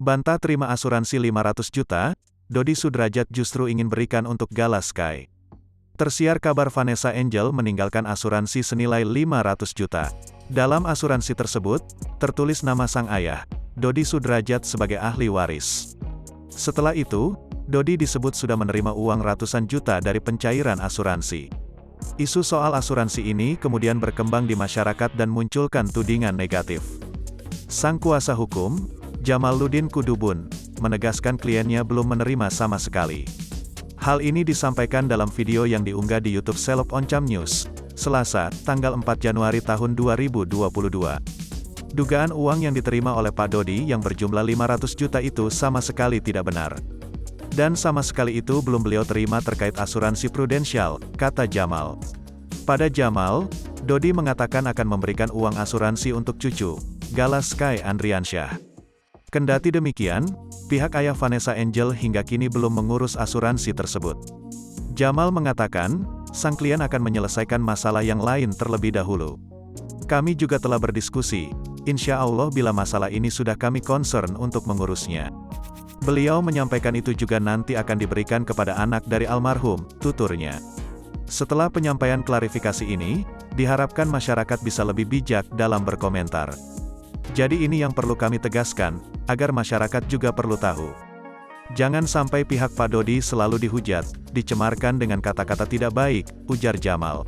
Bantah terima asuransi 500 juta, Dodi Sudrajat justru ingin berikan untuk Gala Sky. Tersiar kabar Vanessa Angel meninggalkan asuransi senilai 500 juta. Dalam asuransi tersebut, tertulis nama sang ayah, Dodi Sudrajat sebagai ahli waris. Setelah itu, Dodi disebut sudah menerima uang ratusan juta dari pencairan asuransi. Isu soal asuransi ini kemudian berkembang di masyarakat dan munculkan tudingan negatif. Sang kuasa hukum, Jamaluddin Kudubun, menegaskan kliennya belum menerima sama sekali. Hal ini disampaikan dalam video yang diunggah di YouTube Seleb Oncam News, Selasa, tanggal 4 Januari tahun 2022. Dugaan uang yang diterima oleh Pak Dodi yang berjumlah 500 juta itu sama sekali tidak benar. Dan sama sekali itu belum beliau terima terkait asuransi prudensial, kata Jamal. Pada Jamal, Dodi mengatakan akan memberikan uang asuransi untuk cucu, Gala Sky Andriansyah. Kendati demikian, pihak ayah Vanessa Angel hingga kini belum mengurus asuransi tersebut. Jamal mengatakan, sang klien akan menyelesaikan masalah yang lain terlebih dahulu. Kami juga telah berdiskusi, insya Allah bila masalah ini sudah kami concern untuk mengurusnya. Beliau menyampaikan itu juga nanti akan diberikan kepada anak dari almarhum, tuturnya. Setelah penyampaian klarifikasi ini, diharapkan masyarakat bisa lebih bijak dalam berkomentar. Jadi ini yang perlu kami tegaskan, agar masyarakat juga perlu tahu. Jangan sampai pihak Pak Dodi selalu dihujat, dicemarkan dengan kata-kata tidak baik, ujar Jamal.